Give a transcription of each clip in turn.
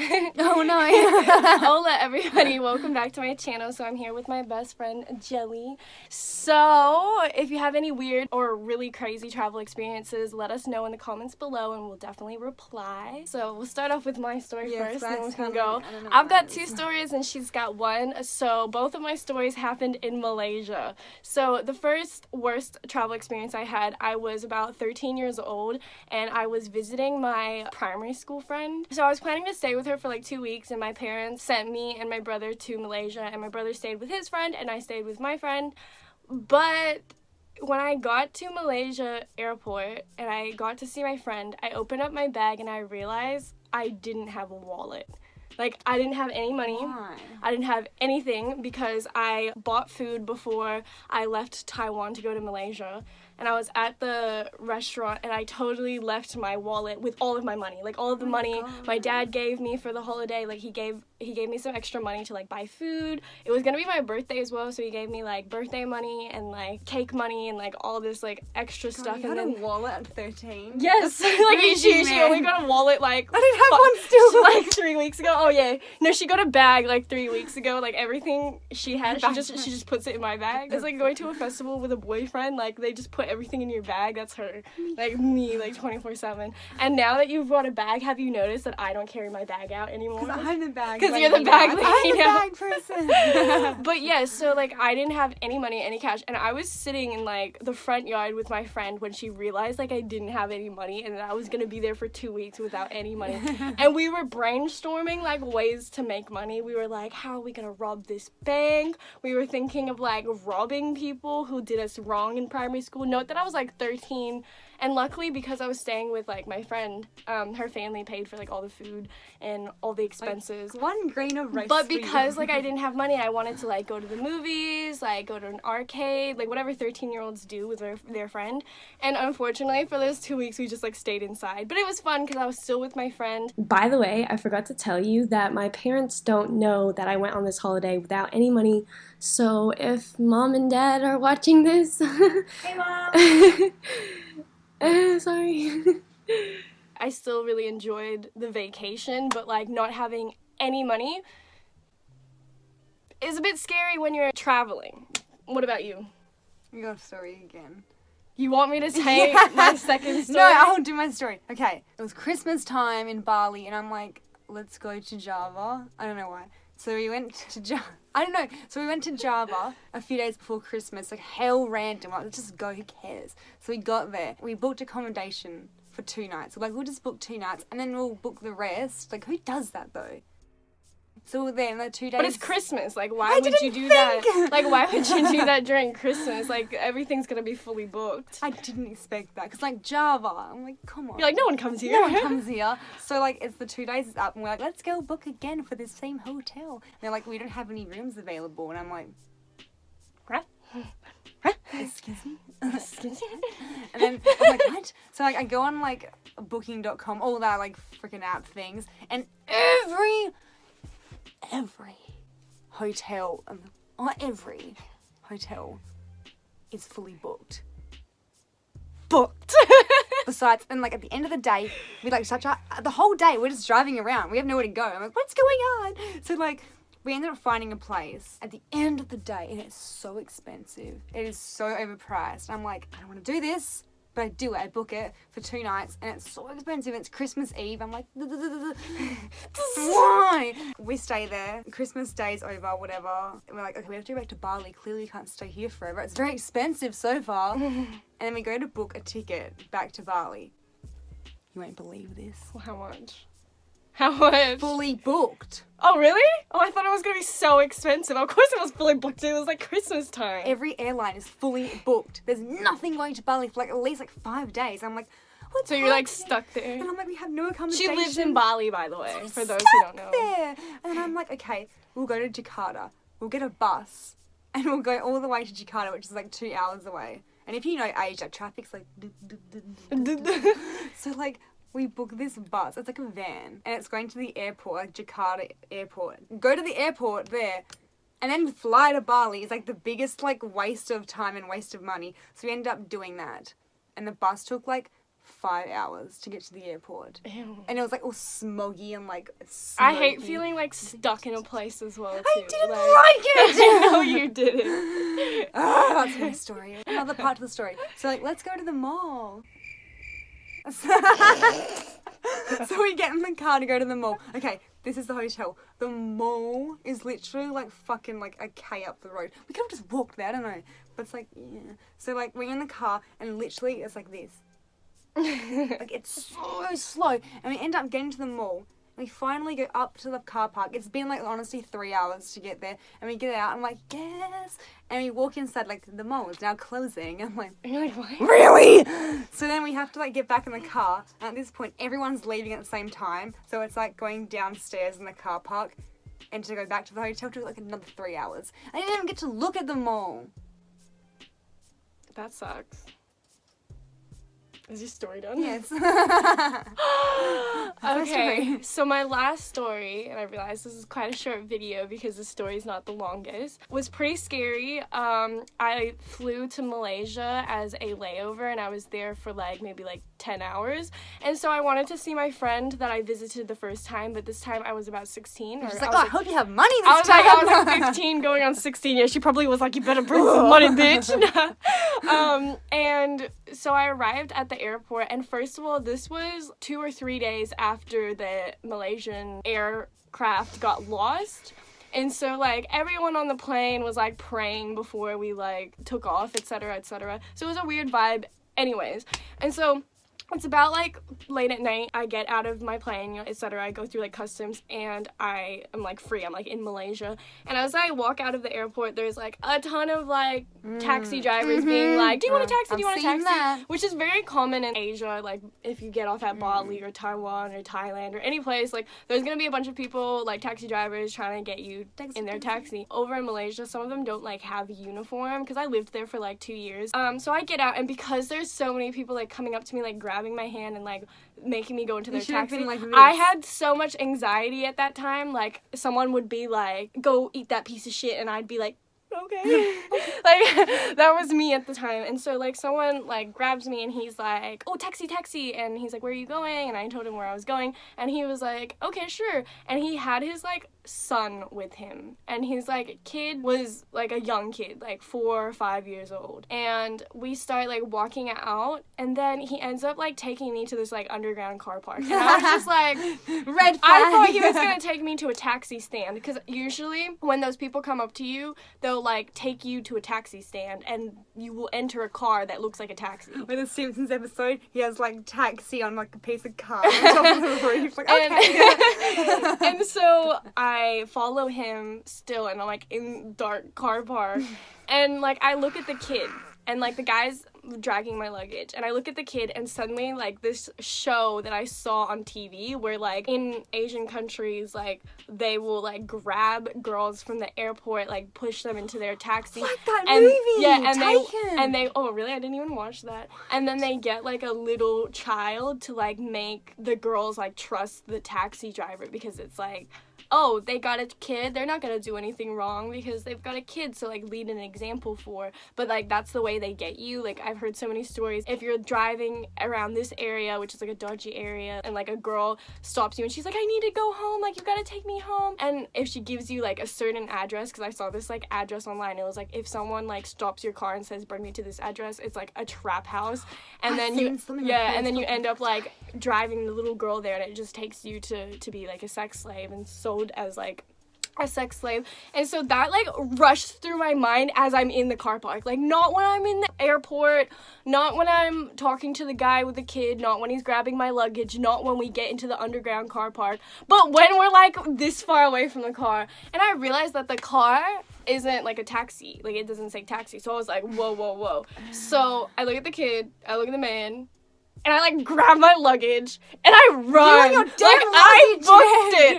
Oh no. Hola everybody, welcome back to my channel. So I'm here with my best friend Jelly. So if you have any weird or really crazy travel experiences, let us know in the comments below and we'll definitely reply. So we'll start off with my story first, and then we can go. I've got two stories and she's got one. So both of my stories happened in Malaysia. So the first worst travel experience I had, I was about 13 years old and I was visiting my primary school friend. So I was planning to stay with her for like 2 weeks, and my parents sent me and my brother to Malaysia, and my brother stayed with his friend and I stayed with my friend. But when I got to Malaysia airport and I got to see my friend, I opened up my bag and I realized I didn't have a wallet. Like, I didn't have any money. Why? I didn't have anything because I bought food before I left Taiwan to go to Malaysia. And I was at the restaurant and I totally left my wallet with all of my money. Like, all of the money my dad gave me for the holiday. Like, he gave me some extra money to, like, buy food. It was gonna be my birthday as well, so he gave me, like, birthday money and, like, cake money and, like, all this, like, extra stuff. You and had then a wallet at 13? yes, like she only got a wallet like I didn't have one still. like 3 weeks ago. Oh yeah, no, she got a bag like 3 weeks ago. Like everything she had, she just puts it in my bag. It's like going to a festival with a boyfriend. Like they just put everything in your bag. That's her. Like me, like 24/7. And now that you've brought a bag, have you noticed that I don't carry my bag out anymore? Because I'm the bag. Because you're the bag lady. I'm the bag person. But yeah, so like I didn't have any money, any cash, and I was sitting in like the front yard with my friend when she realized like I didn't have any money and that I was gonna be there for 2 weeks without any money. And we were brainstorming like ways to make money. We were like, how are we gonna rob this bank? We were thinking of like robbing people who did us wrong in primary school. Note that I was like 13. And luckily, because I was staying with, like, my friend, her family paid for, like, all the food and all the expenses. Like, one grain of rice. But because, like, I didn't have money, I wanted to, like, go to the movies, like, go to an arcade, like, whatever 13-year-olds do with their friend. And unfortunately, for those 2 weeks, we just, like, stayed inside. But it was fun because I was still with my friend. By the way, I forgot to tell you that my parents don't know that I went on this holiday without any money. So if Mom and Dad are watching this... Hey, Mom! Sorry. I still really enjoyed the vacation, but like not having any money is a bit scary when you're traveling. What about you? You got a story again. You want me to take my second story? No, I'll do my story. Okay, it was Christmas time in Bali, and I'm like, let's go to Java. I don't know why. So we went to Java. I don't know. So we went to Java a few days before Christmas, like hell random. Like, let's just go, who cares? So we got there. We booked accommodation for 2 nights. Like, we'll just book 2 nights and then we'll book the rest. Like, who does that though? So we're there in like 2 days. But it's Christmas. Like, why would you do that? Like, why would you do that during Christmas? Like, everything's gonna be fully booked. I didn't expect that. Because, like, Java, I'm like, come on. You're like, no one comes here. No one comes here. So, like, it's the 2 days is up, and we're like, let's go book again for this same hotel. And they're like, we don't have any rooms available. And I'm like, excuse me? Excuse me? And then I'm like, what? So, like, I go on, like, booking.com, all that, like, freaking app things, and every hotel, every hotel is fully booked. Besides, and like at the end of the day, we like the whole day we're just driving around. We have nowhere to go. I'm like, what's going on? So like, we ended up finding a place at the end of the day, and it's so expensive. It is so overpriced. I'm like, I don't want to do this. But I do it. I book it for 2 nights, and it's so expensive. It's Christmas Eve. I'm like, why? We stay there. Christmas Day's over, whatever. And we're like, okay, we have to go back to Bali. Clearly, we can't stay here forever. It's very expensive so far. And then we go to book a ticket back to Bali. You won't believe this. Well, how much? How much? Fully booked. Oh, really? Oh, I thought it was going to be so expensive. Of course it was fully booked. It was like Christmas time. Every airline is fully booked. There's nothing going to Bali for like at least like 5 days. I'm like, what's So you're like happening? stuck there. And I'm like, we have no accommodation. She lives in Bali, by the way, for those who Stuck don't know. there. And I'm like, okay, we'll go to Jakarta. We'll get a bus. And we'll go all the way to Jakarta, which is like 2 hours away. And if you know Asia, traffic's like... So like... We book this bus. It's like a van. And it's going to the airport, like Jakarta airport. Go to the airport there. And then fly to Bali is like the biggest like waste of time and waste of money. So we ended up doing that. And the bus took like 5 hours to get to the airport. Ew. And it was like all smoggy and like I hate smoky. feeling like stuck in a place as well too. I didn't like it! No, you didn't. That's my story. Another part of the story. So like, let's go to the mall. So we get in the car to go to the mall. Okay, this is the hotel. The mall is literally like fucking like a K up the road. We could have just walked there, I don't know. But it's like, yeah. So like we're in the car and literally it's like this. Like it's so slow. And we end up getting to the mall. We finally go up to the car park. It's been like honestly 3 hours to get there. And we get out. I'm like, yes. And we walk inside like the mall is now closing. I'm like, And you're like, what? really? So then we have to like get back in the car. And at this point, everyone's leaving at the same time. So it's like going downstairs in the car park and to go back to the hotel took like another 3 hours. I didn't even get to look at the mall. That sucks. Is your story done? Yes. Okay, so my last story, and I realize this is quite a short video because the story is not the longest, was pretty scary. I flew to Malaysia as a layover, and I was there for maybe 10 hours. And so I wanted to see my friend that I visited the first time, but this time I was about 16. She's like, I hope you have money this I was time. I was 15 going on 16. Yeah, she probably was like, you better bring some money, bitch. And so I arrived at the airport, and first of all, this was 2 or 3 days after the Malaysian aircraft got lost. And so, everyone on the plane was, praying before we, took off, etc., etc. So it was a weird vibe anyways. And so it's about late at night. I get out of my plane, etc. I go through customs, and I am free. I'm in Malaysia, and as I walk out of the airport, there's a ton of taxi drivers being like, "Do you want a taxi? Do you want a taxi?" That. Which is very common in Asia. If you get off at Bali or Taiwan or Thailand or any place, there's gonna be a bunch of people taxi drivers trying to get you in their taxi. Over in Malaysia, some of them don't have a uniform because I lived there for 2 years. So I get out, and because there's so many people coming up to me grabbing my hand and making me go into their taxi, been I had so much anxiety at that time. Someone would be go eat that piece of shit, and I'd be like, okay. That was me at the time. And so someone grabs me, and he's like, oh, taxi, and he's like, where are you going? And I told him where I was going, and he was like, okay, sure. And he had his son with him, and his kid was a young kid, 4 or 5 years old, and we start walking out, and then he ends up taking me to this underground car park, and I was just red flag. I thought he was gonna take me to a taxi stand, because usually when those people come up to you, they'll take you to a taxi stand, and you will enter a car that looks like a taxi. With the Simpsons episode, he has taxi on a piece of car on top of the roof. Okay. And so I follow him still, and I'm in dark car park, and I look at the kid, and the guy's dragging my luggage, and I look at the kid, and suddenly this show that I saw on TV where in Asian countries they will grab girls from the airport, push them into their taxi. Like that and, movie, yeah, and Taken. they oh really, I didn't even watch that. And then they get a little child to make the girls trust the taxi driver, because it's oh, they got a kid, they're not gonna do anything wrong because they've got a kid, so lead an example for. But that's the way they get you. I've heard so many stories. If you're driving around this area, which is a dodgy area, and a girl stops you and she's like, I need to go home, you gotta take me home. And if she gives you a certain address, because I saw this address online, it was if someone stops your car and says bring me to this address, it's a trap house. And then you end up driving the little girl there, and it just takes you to be a sex slave and sold as a sex slave. And so that rushed through my mind as I'm in the car park, not when I'm in the airport, not when I'm talking to the guy with the kid, not when he's grabbing my luggage, not when we get into the underground car park, but when we're this far away from the car. And I realized that the car isn't a taxi, it doesn't say taxi. So I was whoa. So I look at the kid, I look at the man, and I grab my luggage and I run.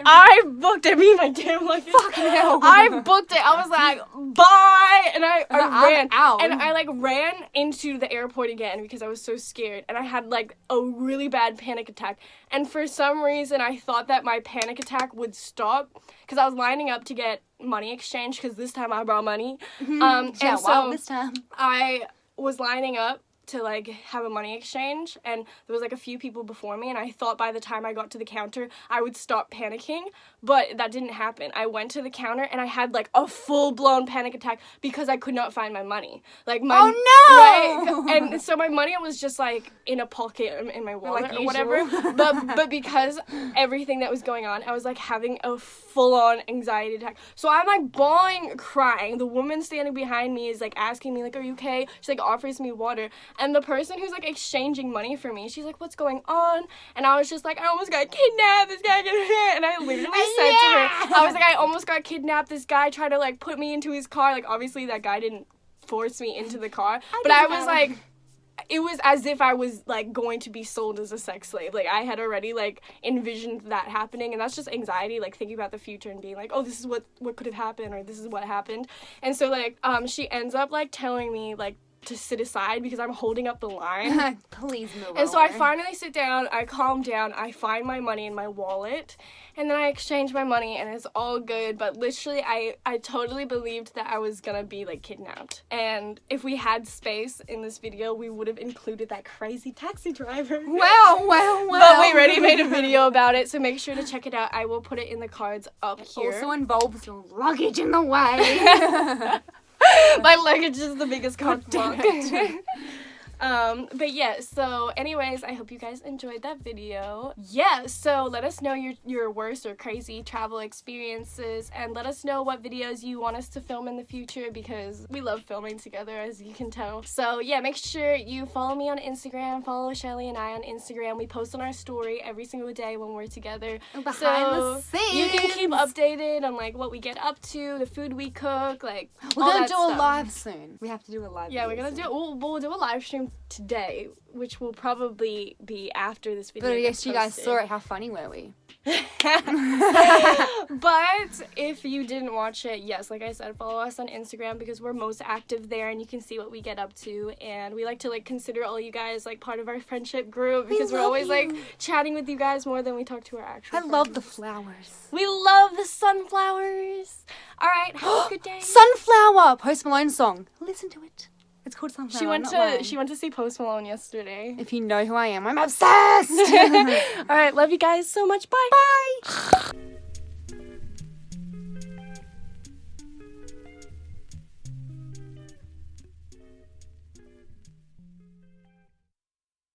I booked it. Me and my damn luggage. Fucking hell. I booked it. I was bye, and I ran out. And I ran into the airport again because I was so scared, and I had a really bad panic attack. And for some reason, I thought that my panic attack would stop because I was lining up to get money exchange, because this time I brought money. And so this time I was lining up to like have a money exchange, and there was like a few people before me, and I thought by the time I got to the counter I would stop panicking, but that didn't happen. I went to the counter and I had like a full-blown panic attack because I could not find my money. Like my right, and so my money was just like in a pocket in my wallet like or whatever. but because everything that was going on, I was like having a full-on anxiety attack. So I'm like bawling, crying. The woman standing behind me is like asking me like, "Are you okay?" She like offers me water. And the person who's, like, exchanging money for me, she's like, "What's going on?" And I was just like, "I almost got kidnapped. This guy got hit." And I literally said to her, I was like, "I almost got kidnapped. This guy tried to, like, put me into his car." Like, obviously that guy didn't force me into the car. But I was like, it was as if I was, like, going to be sold as a sex slave. Like, I had already, like, envisioned that happening. And that's just anxiety, like, thinking about the future and being like, oh, this is what could have happened, or this is what happened. And so, like, she ends up, like, telling me, like, to sit aside because I'm holding up the line. Please move And so I finally sit down, I calm down, I find my money in my wallet, and then I exchange my money, and it's all good. But literally, I totally believed that I was gonna be, like, kidnapped. And if we had space in this video, we would have included that crazy taxi driver. Wow. But we already made a video about it, so make sure to check it out. I will put it in the cards up here. Also involves your luggage in the way. My luggage is the biggest cock block. But yeah, so anyways, I hope you guys enjoyed that video. Yeah, so let us know your worst or crazy travel experiences, and let us know what videos you want us to film in the future, because we love filming together, as you can tell. So yeah, make sure you follow me on Instagram, follow Shelly and I on Instagram. We post on our story every single day when we're together. Behind the scenes. You can keep updated on like what we get up to, the food we cook, like we're all gonna that do stuff. a live soon. We have to do a live. Yeah, we're video gonna soon. we'll do a live stream today, which will probably be after this video. But I gets guess you guys posted. saw it. How funny were we? But if you didn't watch it, yes, like I said, follow us on Instagram because we're most active there, and you can see what we get up to. And we like to like consider all you guys like part of our friendship group because we're love always you. like chatting with you guys more than we talk to our actual I love the friends. flowers. We love the sunflowers. All right, have a good day. Sunflower, Post Malone song. Listen to it. It's called Sunflower. She went not to mine. see Post Malone yesterday. If you know who I am, I'm obsessed. All right, love you guys so much. Bye. Bye.